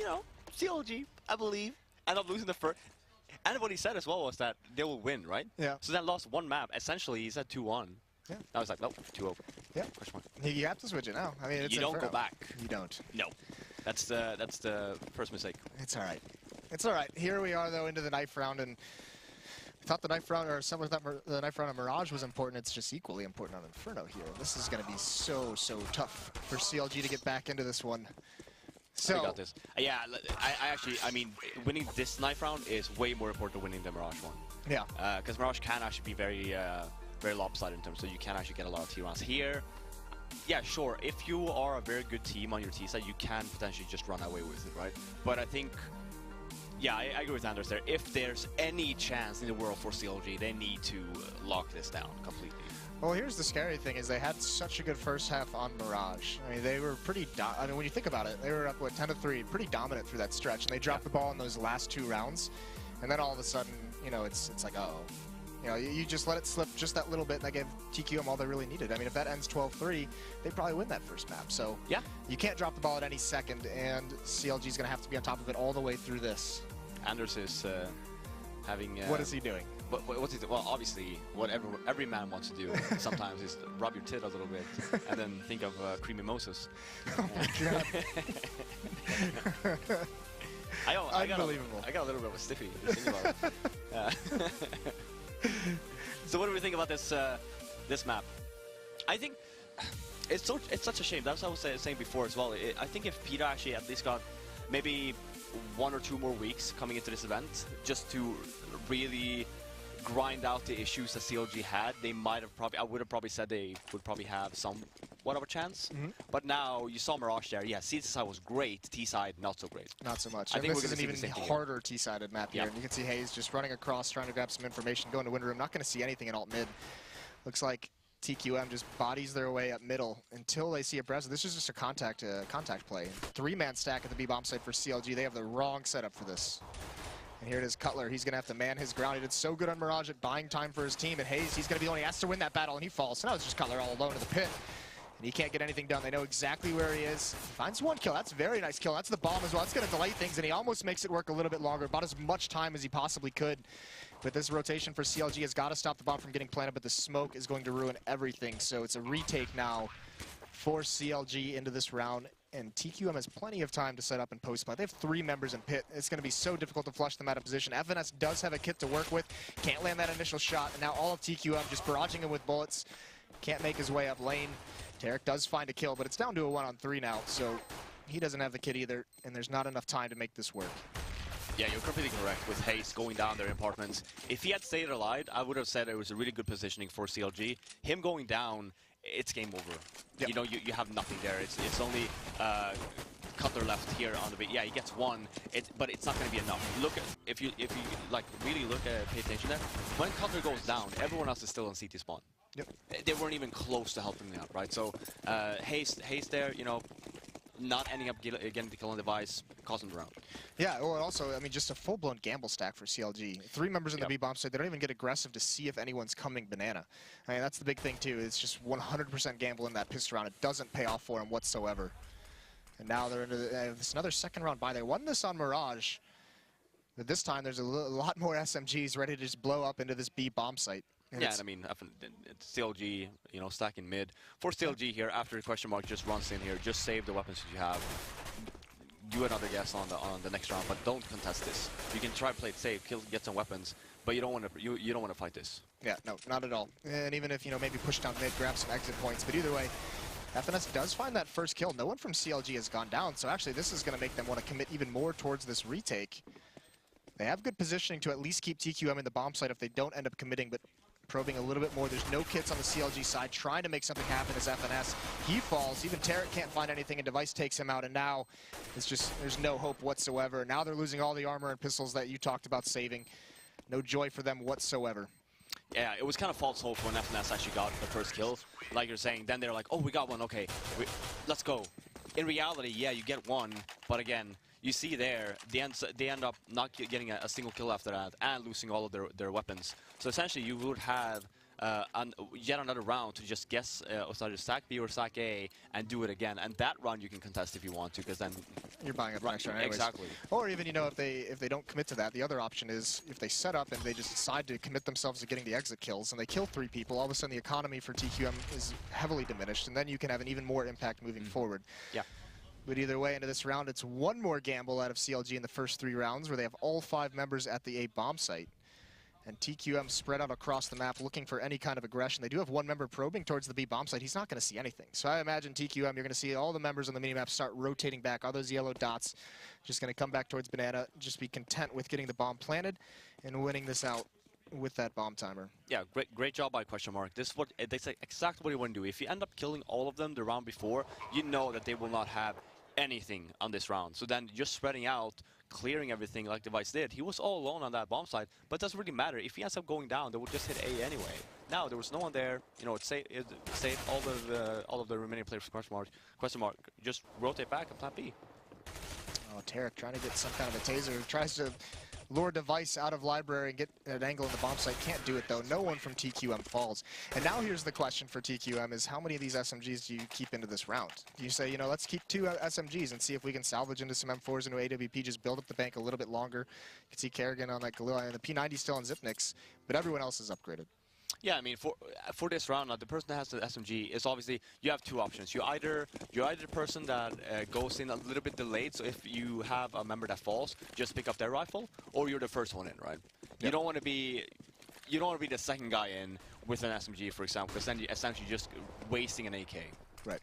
know, CLG, I believe, end up losing the first. And what he said as well was that they will win, right? Yeah. So then lost one map. Essentially, he said 2-1. Yeah. I was like, nope, 2-0. Yeah. Question mark. You have to switch it now. I mean, it's You don't Inferno. go back. You don't. No. That's the first mistake. It's all right. It's all right. Here we are, though, into the knife round, and I thought the knife round, or someone thought the knife round on Mirage was important. It's just equally important on Inferno here. This is going to be so tough for CLG to get back into this one. So, we got this. Yeah, I mean, winning this knife round is way more important than winning the Mirage one. Yeah. Because Mirage can actually be very lopsided in terms, so you can actually get a lot of T rounds. Here, yeah, sure, if you are a very good team on your T side, you can potentially just run away with it, right? But I think, yeah, I agree with Anders there. If there's any chance in the world for CLG, they need to lock this down completely. Well, here's the scary thing, is they had such a good first half on Mirage. I mean, they were pretty, I mean, when you think about it, they were up, what, 10-3, pretty dominant through that stretch, and they dropped the ball in those last 2 rounds, and then all of a sudden, you know, it's like, uh-oh. You know, you just let it slip just that little bit, and that gave TQM all they really needed. I mean, if that ends 12-3, they probably win that first map. So, yeah, you can't drop the ball at any second, and CLG is going to have to be on top of it all the way through this. Anders is having... what is he doing? What's he doing? Well, obviously, what every man wants to do sometimes is rub your tit a little bit and then think of creamy mimosas. Oh my god. Unbelievable. I got a little bit of a stiffy just thinking about it. So what do we think about this this map? I think it's such a shame. That's what I was saying before as well. I think if PETA actually at least got maybe 1 or 2 more weeks coming into this event just to really grind out the issues that CLG had, they might have probably, I would have probably said they would probably have somewhat of a chance. But now you saw Mirage there. Yeah, C side was great, T side not so great. Not so much. I think this we're is an even harder T-sided map here. And you can see Hayes just running across, trying to grab some information, going to window room. Not going to see anything in alt mid. Looks like TQM just bodies their way up middle until they see a presence. This is just a contact play. 3-man stack at the B bomb site for CLG. They have the wrong setup for this. And here it is, Cutler. He's going to have to man his ground. He did so good on Mirage at buying time for his team. And Hayes, he's going to be the one who has to win that battle, and he falls. So now it's just Cutler all alone in the pit. And he can't get anything done. They know exactly where he is. He finds 1 kill. That's a very nice kill. That's the bomb as well. That's going to delay things, and he almost makes it work a little bit longer. About as much time as he possibly could. But this rotation for CLG has got to stop the bomb from getting planted, but the smoke is going to ruin everything. So it's a retake now for CLG into this round. And TQM has plenty of time to set up and post-plant. They have 3 members in pit. It's going to be so difficult to flush them out of position. FNS does have a kit to work with. Can't land that initial shot. And now all of TQM just barraging him with bullets. Can't make his way up lane. Tarek does find a kill, but it's down to a 1-on-3 now. So he doesn't have the kit either. And there's not enough time to make this work. Yeah, you're completely correct with Hayes going down their apartments. If he had stayed alive, I would have said it was a really good positioning for CLG. Him going down, it's game over. Yep. You know, you have nothing there. It's only Cutler left here on the bit. Yeah, he gets 1, but it's not going to be enough. Look at if you like really look at pay attention there. When Cutler goes down, everyone else is still on CT spawn. Yep. They weren't even close to helping me out, right? So Hayes there, you know, not ending up getting the kill on the device, causing the round. Yeah, well, also, I mean, just a full-blown gamble stack for CLG. 3 members in the B bomb site. They don't even get aggressive to see if anyone's coming banana. I mean, that's the big thing, too. It's just 100% gamble in that pistol round. It doesn't pay off for them whatsoever. And now they're into this another second round bye. They won this on Mirage. But this time, there's a lot more SMGs ready to just blow up into this B bomb site. And yeah, and I mean, it's CLG, you know, stacking mid. For CLG here, after the question mark just runs in here, just save the weapons that you have. Do another guess on the next round, but don't contest this. You can try to play it safe, get some weapons, but you don't want to you don't want to fight this. Yeah, no, not at all. And even if, you know, maybe push down mid, grab some exit points, but either way, FNS does find that first kill. No one from CLG has gone down, so actually this is going to make them want to commit even more towards this retake. They have good positioning to at least keep TQM in the bomb site if they don't end up committing, but probing a little bit more. There's no kits on the CLG side, trying to make something happen as FNS. He falls. Even Tarek can't find anything, and Device takes him out, and now it's just, there's no hope whatsoever. Now they're losing all the armor and pistols that you talked about saving. No joy for them whatsoever. Yeah, it was kind of false hope when FNS actually got the first kill. Like you're saying, then they're like, oh, we got one, okay, let's go. In reality, yeah, you get 1, but again, you see there, they end up not getting a single kill after that and losing all of their weapons. So essentially, you would have yet another round to just guess either stack B or stack A and do it again. And that round you can contest if you want to, because then you're buying up the next round anyways. Exactly. Or even, you know, if they don't commit to that, the other option is if they set up and they just decide to commit themselves to getting the exit kills and they kill 3 people, all of a sudden the economy for TQM is heavily diminished, and then you can have an even more impact moving forward. Yeah. But either way, into this round, it's one more gamble out of CLG in the first 3 rounds where they have all 5 members at the A bomb site. And TQM spread out across the map looking for any kind of aggression. They do have 1 member probing towards the B bomb site. He's not going to see anything. So I imagine TQM, you're going to see all the members on the minimap start rotating back. All those yellow dots just going to come back towards Banana. Just be content with getting the bomb planted and winning this out with that bomb timer. Yeah, great job by Question Mark. This is that's exactly what you want to do. If you end up killing all of them the round before, you know that they will not have anything on this round. So then just spreading out, clearing everything like Device did. He was all alone on that bomb site, but it doesn't really matter. If he ends up going down, they would just hit A anyway. Now there was no one there. You know, it's safe. All of the remaining players. Question mark. Just rotate back and plan B. Oh, Tarek trying to get some kind of a taser. Tries to lure Device out of library and get an angle in the bomb site. Can't do it though. No one from TQM falls. And now here's the question for TQM is how many of these SMGs do you keep into this round? Do you say, you know, let's keep 2 SMGs and see if we can salvage into some M4s into AWP, just build up the bank a little bit longer. You can see Kerrigan on that Galil, and the P90 still on Zipnix, but everyone else is upgraded. Yeah, I mean, for this round, the person that has the SMG is obviously, you have 2 options. You're either the person that goes in a little bit delayed, so if you have a member that falls, just pick up their rifle, or you're the first one in, right? Yep. You don't want to be the second guy in with an SMG, for example, because then you're essentially just wasting an AK. Right,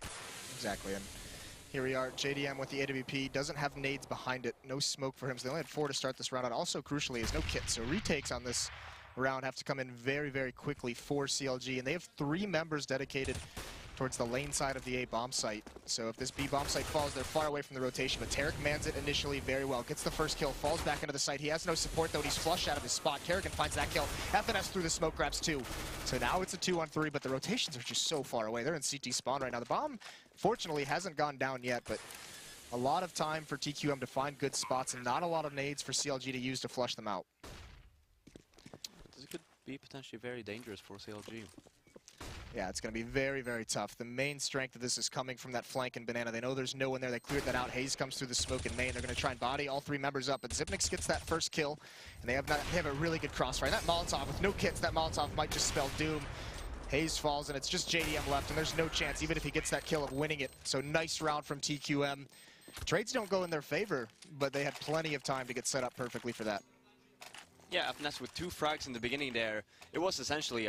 exactly. And here we are, JDM with the AWP, doesn't have nades behind it, no smoke for him, so they only had 4 to start this round out. Also, crucially, is no kit, so retakes on this round have to come in very, very quickly for CLG, and they have 3 members dedicated towards the lane side of the A bomb site. So if this B bomb site falls, they're far away from the rotation, but Tarek mans it initially very well. Gets the first kill, falls back into the site. He has no support though, and he's flushed out of his spot. Kerrigan finds that kill. FNS through the smoke grabs 2. So now it's a 2-on-3, but the rotations are just so far away. They're in CT spawn right now. The bomb, fortunately, hasn't gone down yet, but a lot of time for TQM to find good spots and not a lot of nades for CLG to use to flush them out. This could be potentially very dangerous for CLG. Yeah, it's going to be very, very tough. The main strength of this is coming from that flank and Banana. They know there's no one there. They cleared that out. Hayes comes through the smoke in main. They're going to try and body all 3 members up, but Zipnix gets that first kill, and they have a really good crossfire. That Molotov, with no kits, that Molotov might just spell doom. Hayes falls, and it's just JDM left, and there's no chance, even if he gets that kill, of winning it. So nice round from TQM. Trades don't go in their favor, but they had plenty of time to get set up perfectly for that. Yeah, FNS with 2 frags in the beginning there. It was essentially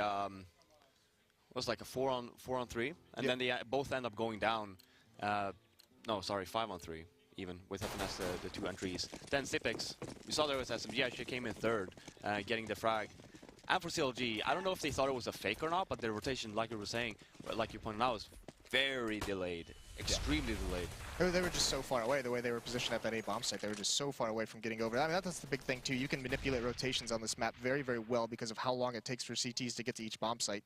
was like a 4-on-3, and then they both end up going down. No, sorry, 5-on-3 even with FNS the 2 entries. Then Zipex, we saw there was SMG actually came in 3rd, getting the frag. And for CLG, I don't know if they thought it was a fake or not, but the rotation, like you were saying, like you pointed out, was very delayed, extremely delayed. They were just so far away, the way they were positioned at that A bomb site. They were just so far away from getting over. I mean, that's the big thing, too. You can manipulate rotations on this map very, very well because of how long it takes for CTs to get to each bomb site.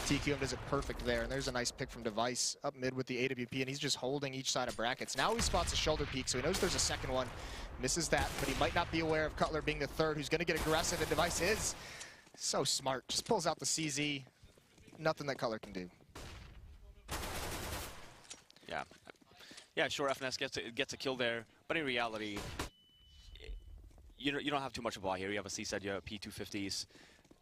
TQM does it perfect there, and there's a nice pick from Device up mid with the AWP, and he's just holding each side of brackets. Now he spots a shoulder peek, so he knows there's a second one. Misses that, but he might not be aware of Cutler being the 3rd, who's going to get aggressive, and Device is so smart. Just pulls out the CZ. Nothing that Cutler can do. Yeah. Yeah, sure, FNS gets a kill there, but in reality, you don't have too much of a buy here. You have a CZ, you have P250s.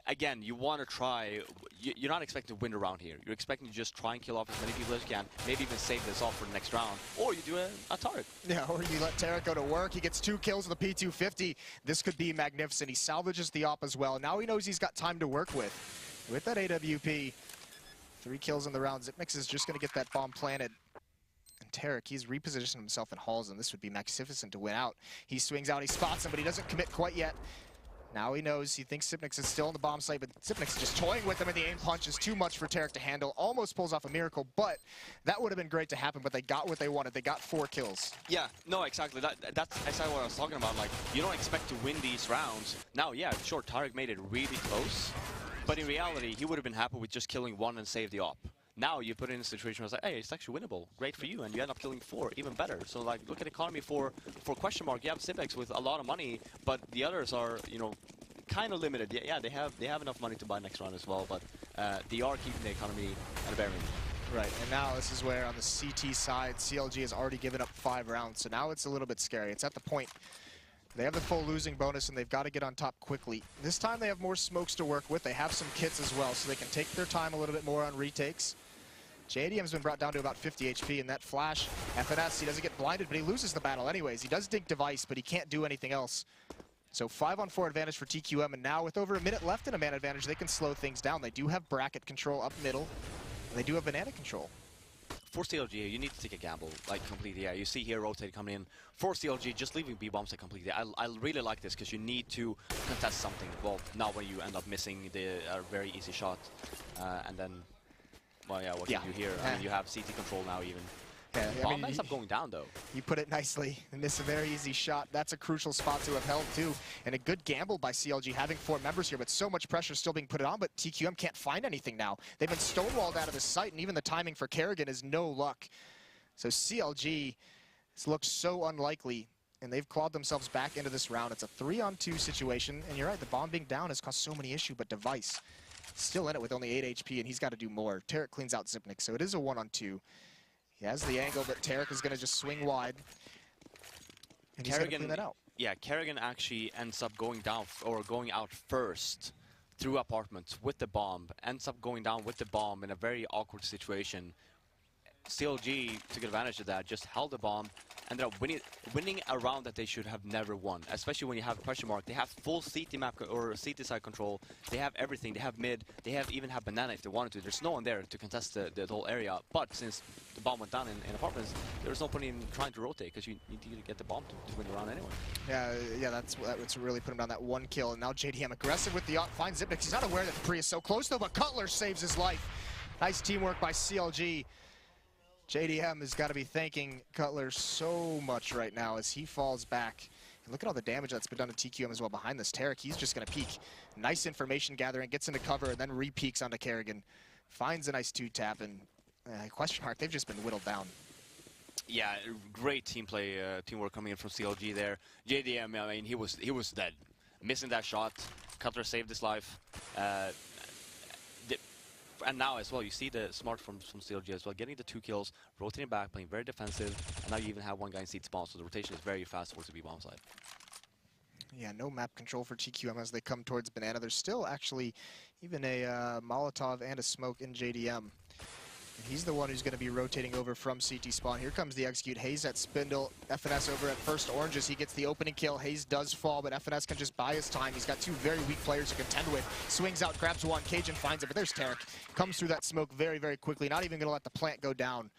Again, you want to try, you're not expecting to win a round here. You're expecting to just try and kill off as many people as you can, maybe even save this off for the next round, or you do a turret. Yeah, or you let Tarek go to work. He gets 2 kills with a P250. This could be magnificent. He salvages the op as well. Now he knows he's got time to work with. With that AWP, 3 kills in the round. Zipnix is just going to get that bomb planted. Tarek, he's repositioned himself in halls, and this would be magnificent to win out. He swings out, he spots him, but he doesn't commit quite yet. Now he knows, he thinks Zipnix is still on the bomb site, but Zipnix is just toying with him, and the aim punch is too much for Tarek to handle. Almost pulls off a miracle, but that would have been great to happen, but they got what they wanted. They got 4 kills. Yeah, no, exactly. That's exactly what I was talking about. Like, you don't expect to win these rounds. Now, yeah, sure, Tarek made it really close, but in reality, he would have been happy with just killing 1 and save the op. Now you put it in a situation where it's like, hey, it's actually winnable. Great for you, and you end up killing 4, even better. So like, look at economy for Question Mark. You have Zipex with a lot of money, but the others are, you know, kind of limited. Yeah, they have enough money to buy next round as well, but they are keeping the economy at a bare minimum. Right, and now this is where on the CT side, CLG has already given up 5 rounds, so now it's a little bit scary. It's at the point. They have the full losing bonus, and they've got to get on top quickly. This time they have more smokes to work with. They have some kits as well, so they can take their time a little bit more on retakes. JDM's been brought down to about 50 HP, and that flash, FNS, he doesn't get blinded, but he loses the battle anyways. He does dink device, but he can't do anything else. So 5-on-4 advantage for TQM, and now with over a minute left in a man advantage, they can slow things down. They do have bracket control up middle, and they do have banana control. For CLG, you need to take a gamble, like completely. Yeah, you see here rotate coming in. For CLG, just leaving B-bombs like completely. I really like this because you need to contest something. Well, not when you end up missing the very easy shot, and then, well, yeah, what you do here? I mean, you have CT control now even. Yeah, Bomb ends up going down though. You put it nicely and miss a very easy shot. That's a crucial spot to have held too. And a good gamble by CLG having 4 members here, but so much pressure still being put on, but TQM can't find anything now. They've been stonewalled out of the sight, and even the timing for Kerrigan is no luck. So CLG looks so unlikely, and they've clawed themselves back into this round. It's a 3-on-2 situation, and you're right, the bomb being down has caused so many issues, but Device still in it with only 8 HP, and he's got to do more. Tarek cleans out Zipnik, so it is a 1-on-2. He has the angle, but Tarek is going to just swing wide. And he's going to clean that out. Yeah, Kerrigan actually ends up going down, or going out first through apartments with the bomb. Ends up going down with the bomb in a very awkward situation. CLG took advantage of that, just held the bomb, ended up winning a round that they should have never won, especially when you have a question mark. They have full CT map or CT side control. They have everything. They have mid. They even have banana if they wanted to. There's no one there to contest the whole area. But since the bomb went down in apartments, there's no point in trying to rotate because you need to get the bomb to win the round anyway. Yeah, that's what's really put him down, that 1 kill. And now JDM aggressive with the finds Zipnik. He's not aware that the Pre is so close though, but Cutler saves his life. Nice teamwork by CLG. JDM has got to be thanking Cutler so much right now as he falls back. And look at all the damage that's been done to TQM as well behind this. Tarek, he's just going to peek. Nice information gathering, gets into cover, and then re-peeks onto Kerrigan. Finds a nice 2-tap, and question mark, they've just been whittled down. Yeah, great teamwork coming in from CLG there. JDM, I mean, he was dead. Missing that shot. Cutler saved his life. And now as well, you see the smart from CLG as well, getting the 2 kills, rotating back, playing very defensive, and now you even have 1 guy in CT spawn, so the rotation is very fast towards the B-bomb side. Yeah, no map control for TQM as they come towards Banana. There's still actually even a Molotov and a smoke in JDM. And he's the one who's going to be rotating over from CT spawn. Here comes the execute. Hayes at Spindle. FNS over at first Oranges. He gets the opening kill. Hayes does fall, but FNS can just buy his time. He's got 2 very weak players to contend with. Swings out, grabs 1. Cajun finds it, but there's Tarek. Comes through that smoke very, very quickly. Not even going to let the plant go down.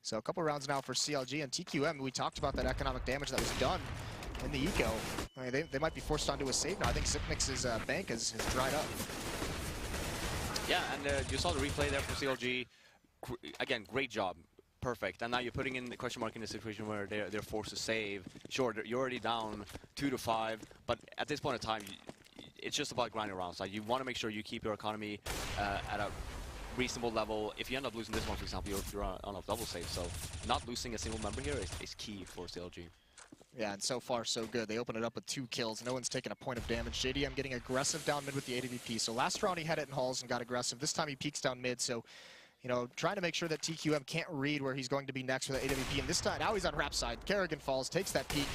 So a couple rounds now for CLG and TQM. We talked about that economic damage that was done in the eco. I mean, they might be forced onto a save now. I think Zipnik's bank has dried up. Yeah, and you saw the replay there from CLG. Again, great job. Perfect. And now you're putting in the question mark in a situation where they're forced to save. Sure, you're already down 2-5, but at this point in time, it's just about grinding around. So you want to make sure you keep your economy at a reasonable level. If you end up losing this one, for example, you're on a double save. So not losing a single member here is key for CLG. Yeah, and so far so good. They open it up with 2 kills. No one's taken a point of damage. JDM getting aggressive down mid with the AWP. So last round he had it in halls and got aggressive. This time he peeks down mid. So, you know, trying to make sure that TQM can't read where he's going to be next with the AWP. And this time, now he's on rap side. Kerrigan falls, takes that peek.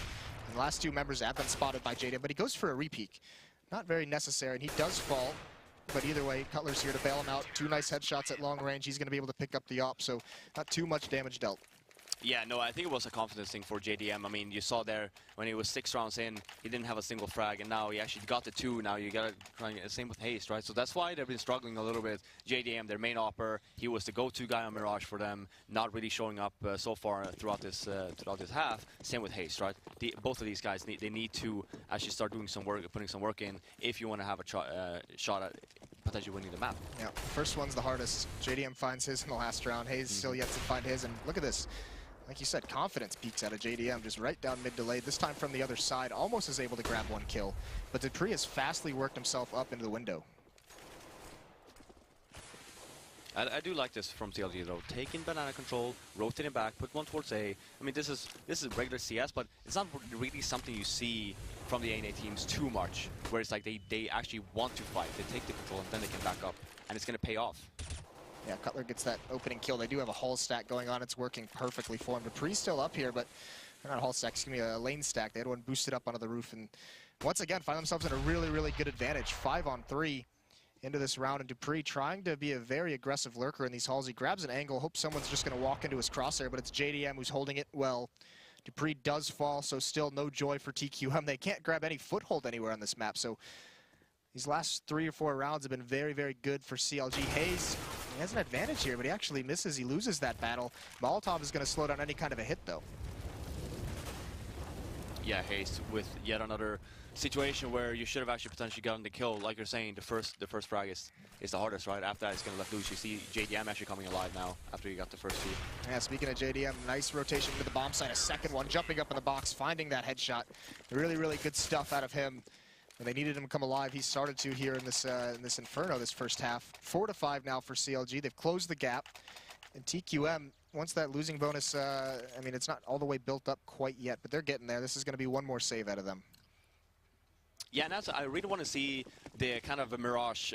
And the last 2 members have been spotted by JDM, but he goes for a re-peek. Not very necessary, and he does fall. But either way, Cutler's here to bail him out. 2 nice headshots at long range. He's going to be able to pick up the op, so not too much damage dealt. Yeah, no, I think it was a confidence thing for JDM. I mean, you saw there when he was 6 rounds in, he didn't have a single frag, and now he actually got the 2. Now you got to try same with Haste, right? So that's why they've been struggling a little bit. JDM, their main opper, he was the go-to guy on Mirage for them, not really showing up so far throughout this half. Same with Haste, right? Both of these guys they need to actually start doing some work, putting some work in, if you want to have a shot at potentially winning the map. Yeah, first one's the hardest. JDM finds his in the last round. Hayes still yet to find his, and look at this. Like you said, confidence peaks out of JDM, just right down mid delayed. This time from the other side, almost is able to grab 1 kill. But Dupree has fastly worked himself up into the window. I do like this from CLG though. Taking banana control, rotating back, put 1 towards A. I mean, this is regular CS, but it's not really something you see from the A&A teams too much, where it's like they actually want to fight. They take the control and then they can back up, and it's going to pay off. Yeah, Cutler gets that opening kill. They do have a hull stack going on. It's working perfectly for him. Dupree's still up here, but not a hull stack, excuse me, a lane stack. They had one boosted up onto the roof, and once again find themselves in a really, really good advantage. 5-on-3 into this round, and Dupree trying to be a very aggressive lurker in these halls. He grabs an angle, hopes someone's just going to walk into his crosshair, but it's JDM who's holding it well. Dupree does fall, so still no joy for TQM. They can't grab any foothold anywhere on this map, so these last 3 or 4 rounds have been very, very good for CLG. Hayes, he has an advantage here, but he actually misses. He loses that battle. Molotov is going to slow down any kind of a hit, though. Yeah, Hayes with yet another situation where you should have actually potentially gotten the kill. Like you're saying, the first frag is the hardest, right? After that, it's going to let loose. You see JDM actually coming alive now after you got the first 2. Yeah, speaking of JDM, nice rotation into the bomb site. A second one, jumping up in the box, finding that headshot. Really, really good stuff out of him. When they needed him to come alive, he started to here in this Inferno this first half. 4-5 now for CLG. They've closed the gap. And TQM, once that losing bonus, I mean, it's not all the way built up quite yet, but they're getting there. This is going to be one more save out of them. Yeah, and I really want to see the kind of a mirage,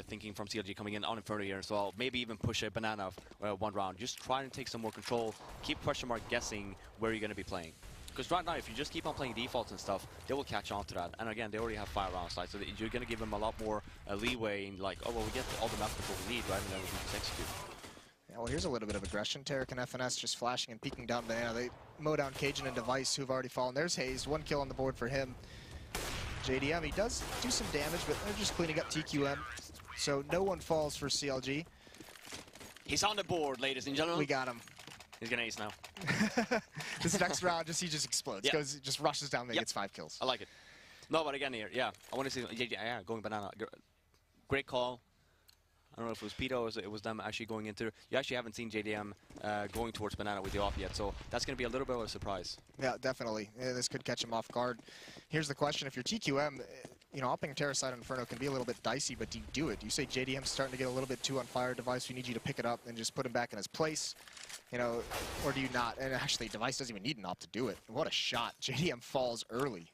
thinking from CLG coming in on Inferno here as well. Maybe even push a banana one round. Just try and take some more control. Keep question mark guessing where you're going to be playing. Because right now, if you just keep on playing defaults and stuff, they will catch on to that. And again, they already have 5 rounds, right? So you're going to give them a lot more leeway in like, oh, well, we get all the map control we need, right? And then we can just execute. Yeah, well, here's a little bit of aggression. Tarek and FNS just flashing and peeking down banana. They mow down Cajun and Device, who've already fallen. There's Hayes, 1 kill on the board for him. JDM, he does do some damage, but they're just cleaning up TQM. So no one falls for CLG. He's on the board, ladies and gentlemen. We got him. He's gonna ace now. This next round, he just explodes. Yep. Just rushes down, gets 5 kills. I like it. No, but again here, yeah, I want to see, yeah, going banana. Great call. I don't know if it was Pito or it was them actually going into. You actually haven't seen JDM going towards banana with the op yet, so that's going to be a little bit of a surprise. Yeah, definitely. Yeah, this could catch him off guard. Here's the question: if you're TQM, you know, opping Terracide Inferno can be a little bit dicey, but do you do it? Do you say JDM's starting to get a little bit too on fire, Device? We need you to pick it up and just put him back in his place, you know, or do you not? And actually, Device doesn't even need an op to do it. What a shot! JDM falls early.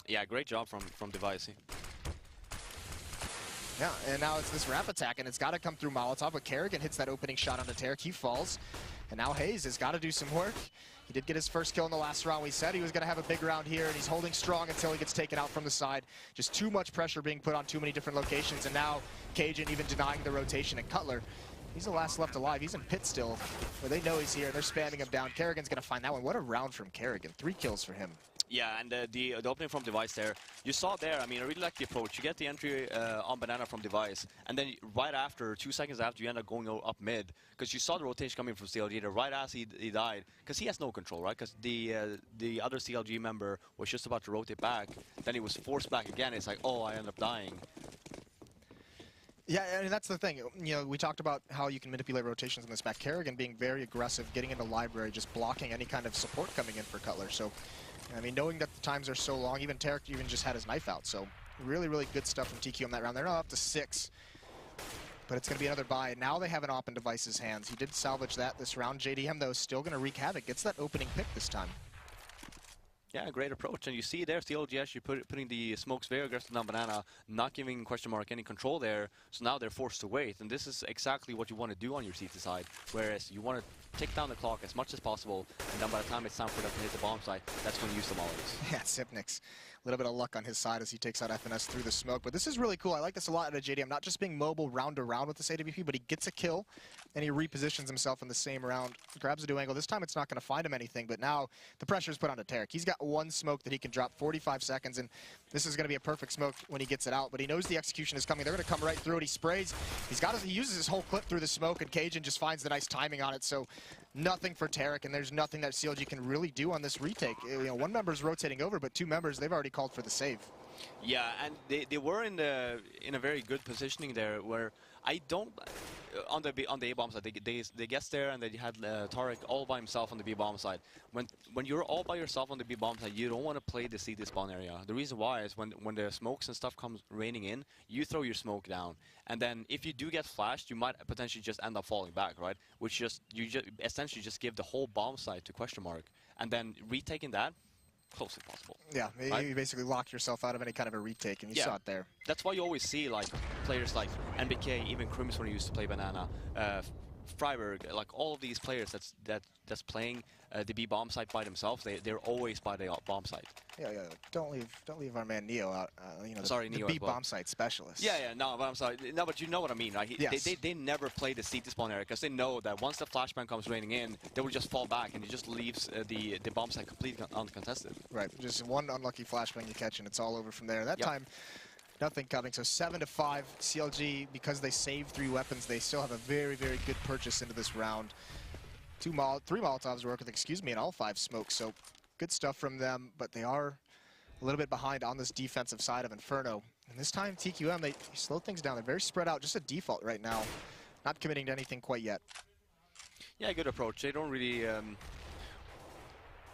Yeah, great job from Device. Yeah, and now it's this wrap attack, and it's got to come through Molotov, but Kerrigan hits that opening shot onto Tarek. He falls, and now Hayes has got to do some work. He did get his first kill in the last round. We said he was going to have a big round here, and he's holding strong until he gets taken out from the side. Just too much pressure being put on too many different locations, and now Cajun even denying the rotation. And Cutler, he's the last left alive. He's in pit still, where they know he's here, and they're spamming him down. Kerrigan's going to find that one. What a round from Kerrigan. 3 kills for him. Yeah, and the opening from Device there, you saw there, I mean, I really like the approach. You get the entry on banana from Device, and then right after, 2 seconds after, you end up going up mid, because you saw the rotation coming from CLG there right as he died, because he has no control, right? Because the other CLG member was just about to rotate back, then he was forced back again. It's like, oh, I end up dying. Yeah, and that's the thing. You know, we talked about how you can manipulate rotations in this back. Kerrigan being very aggressive, getting into library, just blocking any kind of support coming in for Cutler. So, I mean, knowing that the times are so long, even Tarek even just had his knife out. So, really, really good stuff from TQ on that round. They're not up to 6, but it's going to be another buy. Now they have an op in Device's hands. He did salvage that this round. JDM, though, still going to wreak havoc. Gets that opening pick this time. Yeah, great approach. And you see there, CLG actually putting the smokes very aggressive on banana, not giving question mark any control there. So now they're forced to wait. And this is exactly what you want to do on your CT side. Whereas you want to tick down the clock as much as possible. And then by the time it's time for them to hit the bomb site, that's when you use the mollies. Yeah, Sipniks. A little bit of luck on his side as he takes out FNS through the smoke. But this is really cool. I like this a lot out of JDM. Not just being mobile round to round with this AWP, but he gets a kill and he repositions himself in the same round. Grabs a do angle. This time it's not going to find him anything, but now the pressure is put onto Tarek. He's got 1 smoke that he can drop 45 seconds, and this is going to be a perfect smoke when he gets it out. But he knows the execution is coming. They're going to come right through it. He sprays. He uses his whole clip through the smoke, and Cajun just finds the nice timing on it. So nothing for Tarek, and there's nothing that CLG can really do on this retake. You know, 1 member's rotating over, but 2 members, they've already called for the save. Yeah, and they were in a very good positioning there, where I don't on the A bomb side they guessed there, and they had Tarek all by himself on the B bomb side. When you're all by yourself on the B bomb side, you don't want to play the CT spawn area. The reason why is when the smokes and stuff comes raining in, you throw your smoke down, and then if you do get flashed, you might potentially just end up falling back, right? Which you essentially just give the whole bomb site to question mark, and then retaking that. close to impossible. Yeah, right? you basically lock yourself out of any kind of a retake, and you saw it there. That's why you always see like players like NBK, even Crims when he used to play Banana, Freiburg, like all of these players that's playing the B bomb site by themselves. They're always by the bomb site. Yeah. Don't leave our man Neo out. You know, Sorry, the Neo B bomb site specialist. Yeah. No, but I'm sorry. No, but you know what I mean, right? Yes. They never play the CT spawn area because they know that once the flashbang comes raining in, they will just fall back and it just leaves the bomb site completely uncontested. Right. Just one unlucky flashbang you catch and it's all over from there. That time, nothing coming. So 7-5. CLG, because they saved 3 weapons, they still have a very, very good purchase into this round. 3 Molotovs work with, and all 5 smokes. So good stuff from them, but they are a little bit behind on this defensive side of Inferno. And this time, TQM, they slow things down. They're very spread out, just a default right now. Not committing to anything quite yet. Yeah, good approach. They don't really...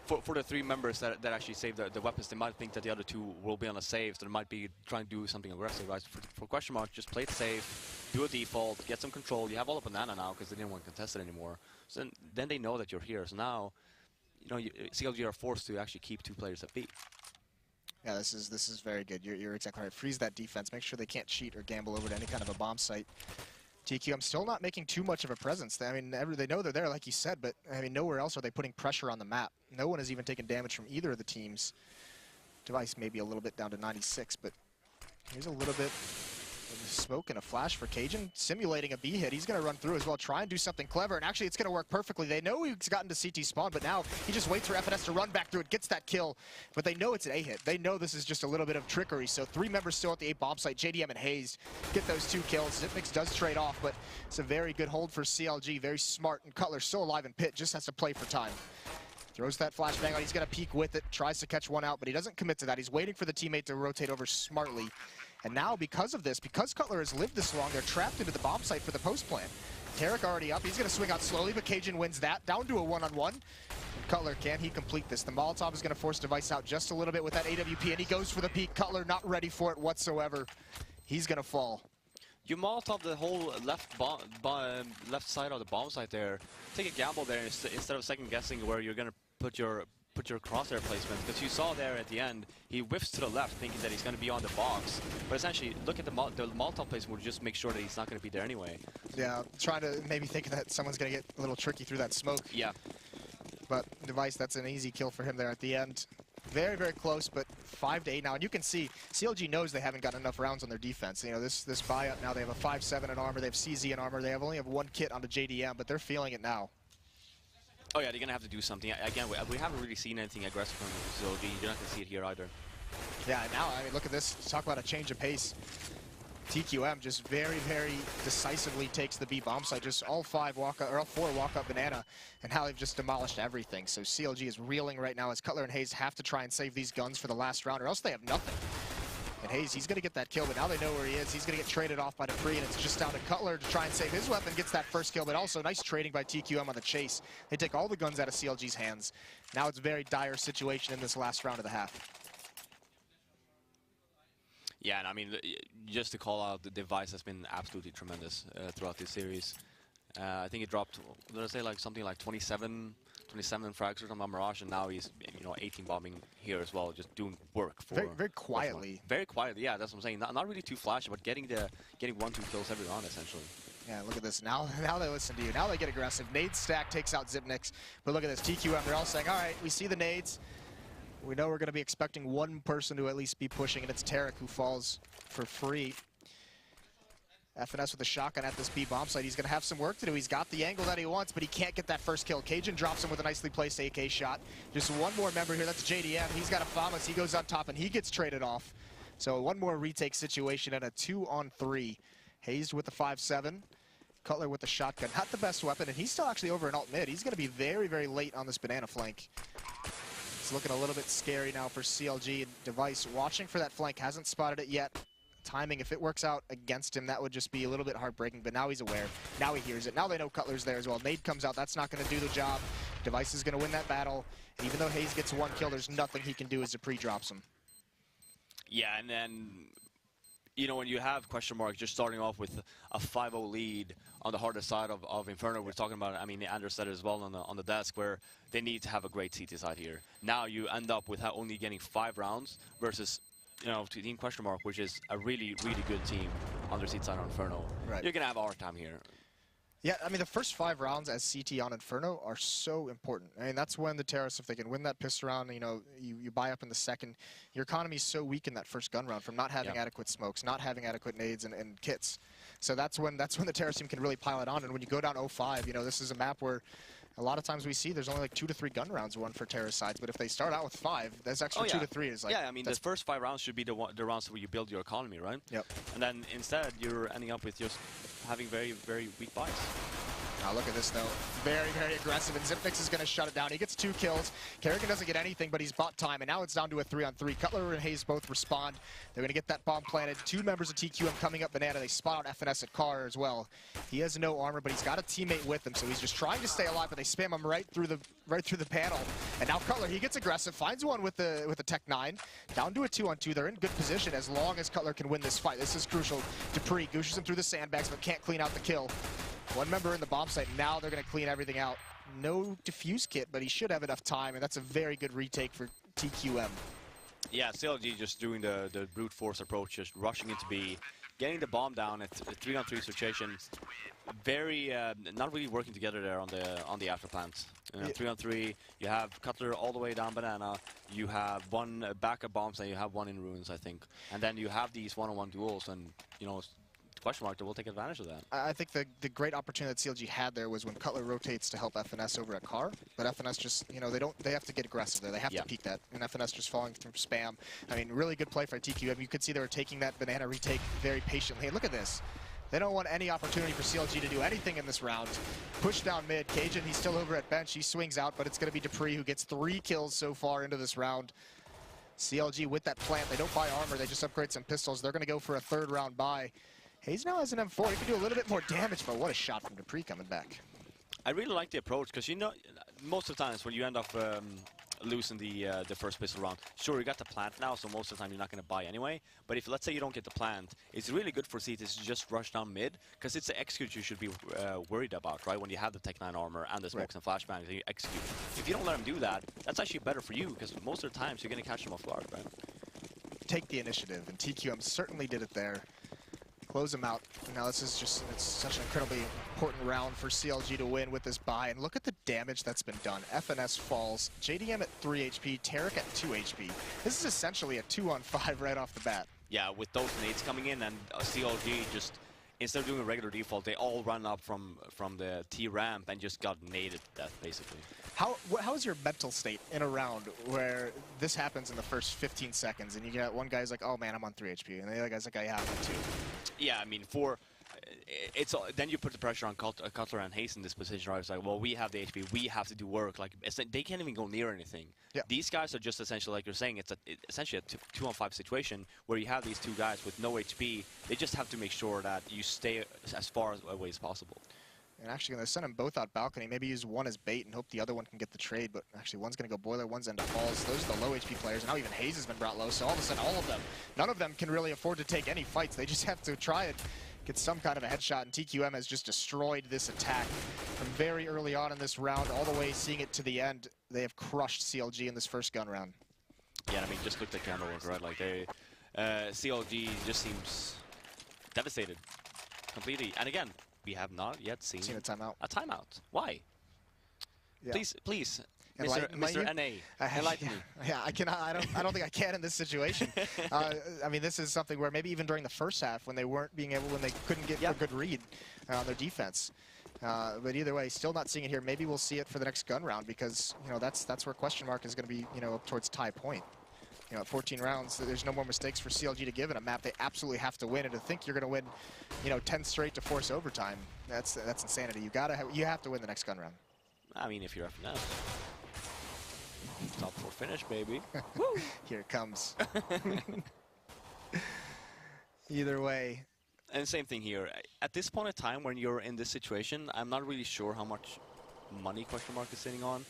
For the 3 members that actually save the weapons, they might think that the other 2 will be on a save, so they might be trying to do something aggressive, right? For question mark, just play it safe, do a default, get some control. You have all the banana now because they didn't want to contest it anymore. So then they know that you're here. So now, you know, CLG are forced to actually keep 2 players at B. Yeah, this is very good. You're exactly right. Freeze that defense. Make sure they can't cheat or gamble over to any kind of a bomb site. TQM still not making too much of a presence. I mean, they know they're there, like you said, but I mean, nowhere else are they putting pressure on the map. No one has even taken damage from either of the teams. Device maybe a little bit down to 96, but here's a little bit of smoke and a flash for Cajun, simulating a B hit. He's going to run through as well, try and do something clever, and actually it's going to work perfectly. They know he's gotten to CT spawn, but now he just waits for FNS to run back through it, gets that kill, but they know it's an A hit. They know this is just a little bit of trickery, so 3 members still at the A bomb site. JDM and Hayes get those 2 kills. Zipnix does trade off, but it's a very good hold for CLG, very smart, and Cutler still alive in pit, just has to play for time. Throws that flashbang out, he's going to peek with it, tries to catch one out, but he doesn't commit to that. He's waiting for the teammate to rotate over smartly. And now, because of this, because Cutler has lived this long, they're trapped into the bomb site for the post plant. Tarek already up, he's going to swing out slowly, but Cajun wins that, down to a one-on-one. Cutler, can he complete this? The Molotov is going to force Device out just a little bit with that AWP, and he goes for the peek. Cutler not ready for it whatsoever. He's going to fall. You Molotov the whole left side of the bomb site there. Take a gamble there instead of second guessing where you're going to put your crosshair placement, because you saw there at the end he whiffs to the left thinking that he's going to be on the box, but essentially look at the Molotov placement would just make sure that he's not going to be there anyway. Yeah, trying to maybe think that someone's going to get a little tricky through that smoke. Yeah, but Device, that's an easy kill for him there at the end. Very, very close, but 5-8 now. And you can see CLG knows they haven't gotten enough rounds on their defense. You know, this buy-up now, they have a 5-7 in armor, they have CZ in armor, they only have 1 kit on the JDM, but they're feeling it now. Oh yeah, they're going to have to do something. Again, we haven't really seen anything aggressive from CLG. You're not going to see it here either. Yeah, now, I mean, look at this. Talk about a change of pace. TQM just very, very decisively takes the B bomb site. Just all 4 walk up banana, and how they've just demolished everything. So CLG is reeling right now as Cutler and Hayes have to try and save these guns for the last round, or else they have nothing. And Hayes, he's going to get that kill, but now they know where he is. He's going to get traded off by Dupree, and it's just down to Cutler to try and save his weapon. Gets that first kill, but also nice trading by TQM on the chase. They take all the guns out of CLG's hands. Now it's a very dire situation in this last round of the half. Yeah, and I mean, just to call out, the Device has been absolutely tremendous throughout this series. I think he dropped, did I say like something like 27 frags or something on Mirage, and now he's 18 bombing here as well, just doing work for very quietly. Very quietly, yeah, that's what I'm saying. Not really too flashy, but getting 1-2 kills every round essentially. Yeah, look at this. Now they listen to you. Now they get aggressive. Nade stack takes out Zipnix, but look at this. TQM, they're all saying, all right, we see the nades. We know we're going to be expecting one person to at least be pushing, and it's Tarek who falls for free. FNS with a shotgun at this B bomb site. He's going to have some work to do. He's got the angle that he wants, but he can't get that first kill. Cajun drops him with a nicely placed AK shot. Just one more member here. That's JDM. He's got a FAMAS. He goes on top, and he gets traded off. So one more retake situation and a 2-on-3. Hayes with the 5-7. Cutler with the shotgun. Not the best weapon, and he's still actually over in alt mid. He's going to be very, very late on this banana flank. It's looking a little bit scary now for CLG. And Device watching for that flank. Hasn't spotted it yet. Timing, if it works out against him, that would just be a little bit heartbreaking, but now he's aware. Now he hears it. Now they know Cutler's there as well. Nade comes out. That's not going to do the job. Device is going to win that battle. And even though Hayes gets 1 kill, there's nothing he can do as Dupree drops him. Yeah, and then you know, when you have question mark just starting off with a 5-0 lead on the harder side of Inferno, we're talking about, I mean, Anders said it as well on the desk, where they need to have a great CT side here. Now you end up with only getting 5 rounds versus, you know, Team Question Mark, which is a really, really good team on their CT side on Inferno. Right. You're going to have a hard time here. Yeah, I mean, the first 5 rounds as CT on Inferno are so important. I mean, that's when the Terrorists, if they can win that pistol round, you know, you buy up in the second. Your economy is so weak in that first gun round from not having adequate smokes, not having adequate nades and kits. So that's when the Terrorist team can really pile it on. And when you go down 0-5, you know, this is a map where a lot of times we see there's only like 2 to 3 gun rounds won for Terrorist sides. But if they start out with 5, there's extra 2 to 3 is like... Yeah, I mean, the first 5 rounds should be the rounds where you build your economy, right? Yep. And then instead, you're ending up with just having very, very weak buys. Now look at this, though. Very, very aggressive, and Zipnix is going to shut it down. He gets 2 kills. Kerrigan doesn't get anything, but he's bought time, and now it's down to a 3-on-3. Cutler and Hayes both respond. They're going to get that bomb planted. 2 members of TQM coming up banana. They spot out FNS at car as well. He has no armor, but he's got a teammate with him, so he's just trying to stay alive, but they spam him right through the panel. And now Cutler, he gets aggressive, finds one with the Tech 9. Down to a 2-on-2. They're in good position as long as Cutler can win this fight. This is crucial. Dupree gooshes him through the sandbags, but can't clean out the kill. 1 member in the bomb site. Now they're going to clean everything out. No defuse kit, but he should have enough time, and that's a very good retake for TQM. Yeah, CLG just doing the brute force approach, just rushing into B, getting the bomb down at a 3-on-3 situation. Very not really working together there on the after plant. 3-on-3, you have Cutler all the way down banana. You have 1 backup bombs, and you have 1 in ruins, I think. And then you have these 1-on-1 duels, and you know. Question mark, that will take advantage of that. I think the great opportunity that CLG had there was when Cutler rotates to help FNS over at car, but FNS just, you know, they have to get aggressive there. They have to peek that, and FNS just falling through spam. I mean, really good play for TQM. You could see they were taking that banana retake very patiently. And look at this. They don't want any opportunity for CLG to do anything in this round. Push down mid. Cajun, he's still over at bench. He swings out, but it's going to be Dupree who gets 3 kills so far into this round. CLG with that plant. They don't buy armor. They just upgrade some pistols. They're going to go for a 3rd round buy. Hayes now has an M4. He can do a little bit more damage, but what a shot from Dupree coming back. I really like the approach, because, you know, most of the times when you end up losing the first pistol round, sure, you got the plant now, so most of the time you're not going to buy anyway. But if, let's say, you don't get the plant, it's really good for CTs to just rush down mid, because it's the execute you should be worried about, right? When you have the Tech 9 armor and the smokes and flashbangs, and you execute. If you don't let them do that, that's actually better for you, because most of the times you're going to catch them off guard, right? Take the initiative, and TQM certainly did it there. Close him out. Now this is just, it's such an incredibly important round for CLG to win with this buy. And look at the damage that's been done. FNS falls, JDM at 3 HP, Tarek at 2 HP. This is essentially a 2-on-5 right off the bat. Yeah, with those nades coming in, and CLG just, instead of doing a regular default, they all run up from the T ramp and just got naded to death, basically. How is your mental state in a round where this happens in the first 15 seconds and you get one guy's like, oh man, I'm on 3 HP, and the other guy's like, yeah, I'm on 2. Yeah, I mean, then you put the pressure on Cutler and Hayes in this position, right? It's like, well, we have the HP, we have to do work. Like, they can't even go near anything. Yeah. These guys are just essentially, like you're saying, it's essentially a 2-on-5 situation where you have these 2 guys with no HP. They just have to make sure that you stay as far away as possible. And actually, going to send them both out balcony. Maybe use one as bait and hope the other one can get the trade. But actually, one's going to go boiler, one's into falls. Those are the low HP players. Now even Hayes has been brought low. So all of a sudden, all of them, none of them can really afford to take any fights. They just have to try and get some kind of a headshot. And TQM has just destroyed this attack from very early on in this round, all the way seeing it to the end. They have crushed CLG in this first gun round. Yeah, I mean, just look at the camera work, right? Like, CLG just seems devastated completely. And again, we have not yet seen a timeout. A timeout. Why? Yeah. Please, Mr. NA, enlighten me. Yeah, I cannot. I don't think I can in this situation. I mean, this is something where maybe even during the first half, when they couldn't get a good read on their defense. But either way, still not seeing it here. Maybe we'll see it for the next gun round, because you know that's where question mark is going to be, you know, up towards tie point. You know, at 14 rounds, there's no more mistakes for CLG to give in a map they absolutely have to win. And to think you're going to win, you know, 10 straight to force overtime, that's insanity. You have to win the next gun round. I mean, if you're FNS. Top 4 finish, baby. Here it comes. Either way. And same thing here. At this point in time, when you're in this situation, I'm not really sure how much money question mark is sitting on.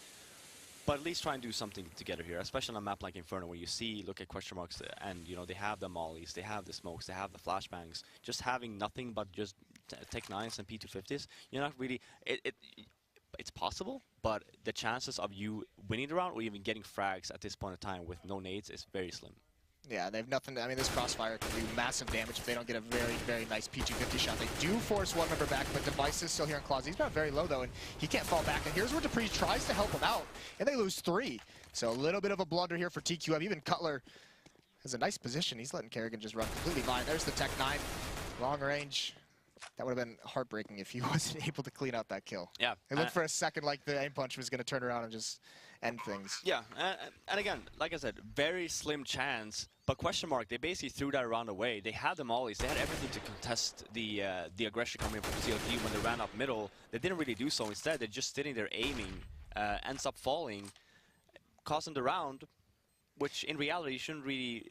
But at least try and do something together here, especially on a map like Inferno, where you see, look at question marks, and you know they have the mollies, they have the smokes, they have the flashbangs. Just having nothing but just Tech 9s and P250s, you're not really. It's possible, but the chances of you winning the round or even getting frags at this point in time with no nades is very slim. Yeah, they have nothing. I mean, this crossfire can do massive damage if they don't get a very, very nice P250 shot. They do force one member back, but Device is still here in Claws. He's not very low, though, and he can't fall back. And here's where Dupree tries to help him out, and they lose 3. So a little bit of a blunder here for TQM. Even Cutler has a nice position. He's letting Kerrigan just run completely by. There's the Tech 9, long range. That would have been heartbreaking if he wasn't able to clean out that kill. Yeah. It looked for a second like the aim punch was going to turn around and just end things. Yeah, and again, like I said, very slim chance. But question mark, they basically threw that round away. They had the mollies, they had everything to contest the aggression coming from CLG when they ran up middle. They didn't really do so. Instead, they're just sitting there aiming, ends up falling, causing the round, which in reality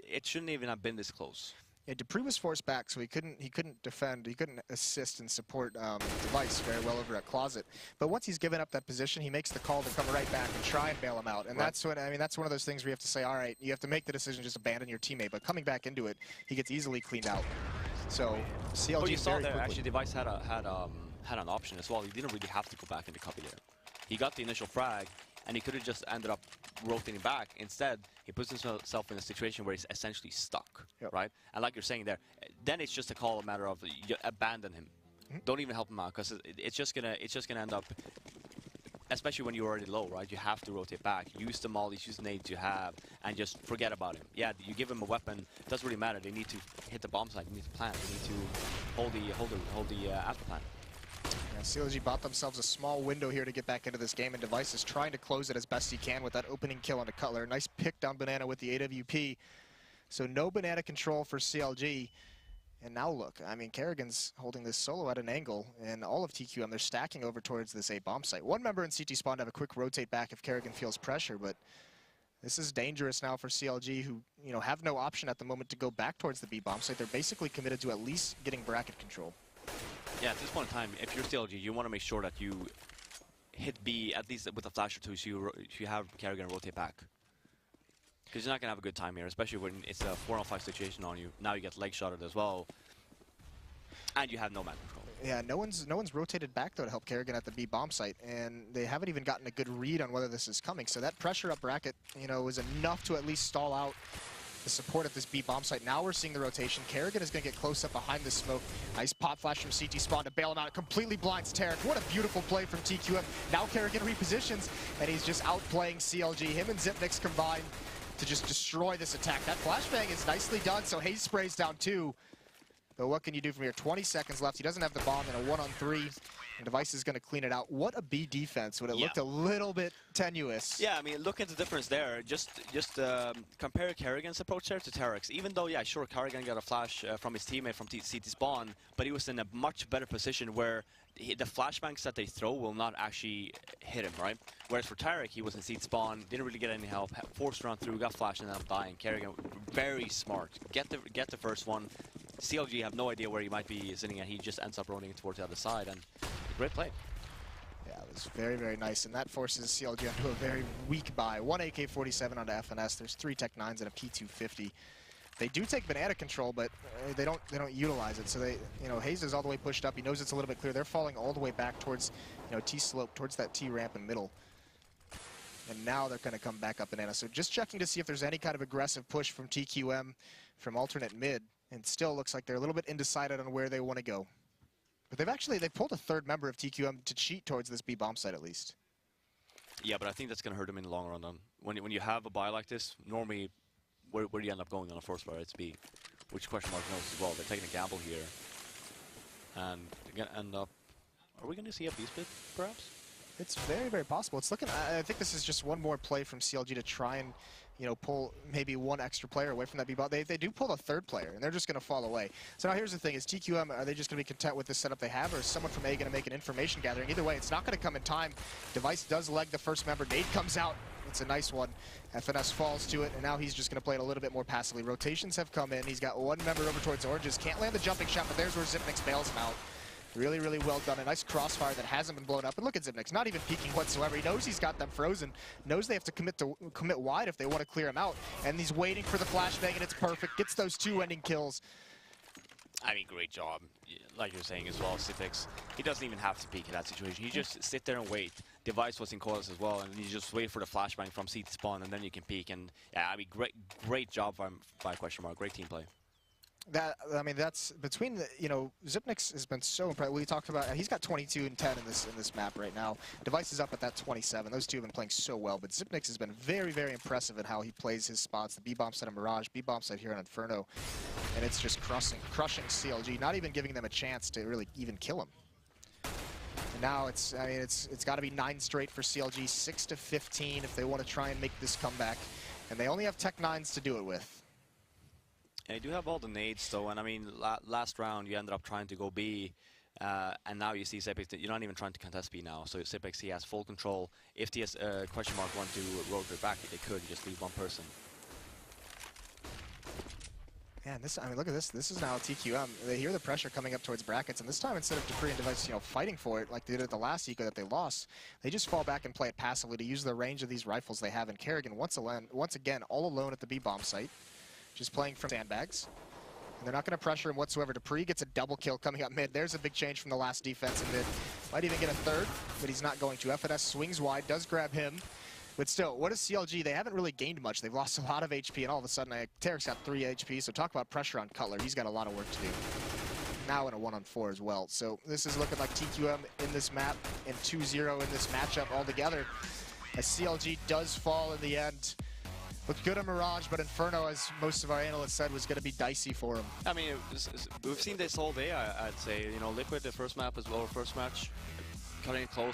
it shouldn't even have been this close. Yeah, Dupree was forced back, so he couldn't defend, he couldn't assist and support Device very well over at Closet. But once he's given up that position, he makes the call to come right back and try and bail him out. And that's when, I mean, that's one of those things where you have to say, all right, you have to make the decision, just abandon your teammate. But coming back into it, he gets easily cleaned out. So CLG Well, you saw very there quickly. actually Device had an option as well. He didn't really have to go back into copy there. He got the initial frag, and he could have just ended up rotating back. Instead, he puts himself in a situation where he's essentially stuck, right? And like you're saying there, then it's just a matter of you abandon him. Don't even help him out, because it's just gonna end up, especially when you're already low, right? You have to rotate back, use the mollies, use the nades you have, and just forget about him. Yeah, you give him a weapon, doesn't really matter. They need to hit the bomb site, they need to plant, they need to hold the after plant. Yeah, CLG bought themselves a small window here to get back into this game, and Device is trying to close it as best he can with that opening kill onto Cutler. Nice pick down Banana with the AWP. So no Banana control for CLG. And now look, I mean, Kerrigan's holding this solo at an angle, and all of TQM, they're stacking over towards this A bomb site. One member in CT spawn to have a quick rotate back if Kerrigan feels pressure, but this is dangerous now for CLG, who, you know, have no option at the moment to go back towards the B bomb site. They're basically committed to at least getting bracket control. Yeah, at this point in time, if you're CLG, you want to make sure that you hit B at least with a flash or two, so you have Kerrigan rotate back. Because you're not going to have a good time here, especially when it's a 4-on-5 situation on you. Now you get leg shotted as well, and you have no map control. Yeah, no one's rotated back, though, to help Kerrigan at the B bomb site, and they haven't even gotten a good read on whether this is coming. So that pressure up bracket, you know, is enough to at least stall out the support at this B bomb site. Now we're seeing the rotation. Kerrigan is going to get close up behind the smoke. Nice pop flash from CT spawn to bail him out. It completely blinds Tarek. What a beautiful play from TQM. Now Kerrigan repositions, and he's just outplaying CLG. Him and Zipnix combined to just destroy this attack. That flashbang is nicely done, so Hayes sprays down 2. But what can you do from here? 20 seconds left. He doesn't have the bomb in a 1-on-3. And Device is going to clean it out. What a B defense when it looked a little bit tenuous. Yeah, I mean, look at the difference there. Just compare Kerrigan's approach there to Tarek's. Even though, yeah, sure, Kerrigan got a flash from his teammate from CT spawn, but he was in a much better position where the flashbangs that they throw will not actually hit him, right? Whereas for Tarek, he was in CT spawn, didn't really get any help, forced to run through, got flashed, and then dying. Kerrigan, very smart. Get the first one. CLG have no idea where he might be sitting, and he just ends up rolling towards the other side. And great play. Yeah, it was very, very nice, and that forces CLG onto a very weak buy. 1 AK-47 onto FNS. There's 3 Tech 9s and a P250. They do take banana control, but they don't utilize it. So they, you know, Hayes is all the way pushed up. He knows it's a little bit clear. They're falling all the way back towards, you know, T slope, towards that T ramp in middle. And now they're going to come back up banana. So just checking to see if there's any kind of aggressive push from TQM from alternate mid. And still looks like they're a little bit undecided on where they want to go. But they pulled a third member of TQM to cheat towards this B bomb site at least. Yeah, but I think that's going to hurt them in the long run. Then when you have a buy like this, normally where do you end up going on a force fire? It's B, which question mark knows as well. They're taking a gamble here, and they're going to end up. Are we going to see a B split perhaps? It's very, very possible. It's looking. I think this is just one more play from CLG to try and, you know, pull maybe one extra player away from that B-ball. They do pull a third player, and they're just going to fall away. So now here's the thing, is TQM, are they just going to be content with the setup they have, or is someone from A going to make an information gathering? Either way, it's not going to come in time. Device does leg the first member. Nade comes out. It's a nice one. FNS falls to it, and now he's just going to play it a little bit more passively. Rotations have come in. He's got one member over towards Oranges. Can't land the jumping shot, but there's where Zipnix bails him out. Really, really well done. A nice crossfire that hasn't been blown up. And look at Zipnix, not even peeking whatsoever. He knows he's got them frozen, knows they have to commit wide if they want to clear him out. And he's waiting for the flashbang, and it's perfect. Gets those 2 ending kills. I mean, great job. Like you're saying as well, Sipix, he doesn't even have to peek in that situation. He just sit there and wait. Device was in coils as well, and you just wait for the flashbang from CT spawn, and then you can peek. And yeah, I mean, great job by Question Mark. Great team play. I mean, that's between the, you know, Zipnix has been so impressive. We talked about, he's got 22 and 10 in this map right now. Device is up at that 27. Those two have been playing so well, but Zipnix has been very, very impressive at how he plays his spots. The B-bomb set on Mirage, B-bomb set here on Inferno, and it's just crushing CLG, not even giving them a chance to really even kill him. And now it's got to be 9 straight for CLG, 6-15 if they want to try and make this comeback, and they only have Tech 9s to do it with. And you do have all the nades though, and I mean, last round you ended up trying to go B, and now you see Sipix, you're not even trying to contest B now, so Sipix, he has full control. If the Question Mark want to rotate back, they could just leave one person. Man, I mean, look at this. This is now TQM. They hear the pressure coming up towards brackets, and this time instead of dupreeh and Device, you know, fighting for it like they did at the last eco that they lost, they just fall back and play it passively to use the range of these rifles they have. And Kerrigan, once again, all alone at the B-bomb site, just playing from sandbags. And they're not going to pressure him whatsoever. dupreeh gets a double kill coming up mid. There's a big change from the last defense in mid. Might even get a third, but he's not going to. FNS swings wide, does grab him. But still, what is CLG? They haven't really gained much. They've lost a lot of HP, and all of a sudden, Tarek's got 3 HP, so talk about pressure on Cutler. He's got a lot of work to do. Now in a 1-on-4 as well. So this is looking like TQM in this map and 2-0 in this matchup altogether. As CLG does fall in the end. Looked good on Mirage, but Inferno, as most of our analysts said, was going to be dicey for him. I mean, we've seen this all day, I'd say. You know, Liquid, the first map as well, first match, cutting it close.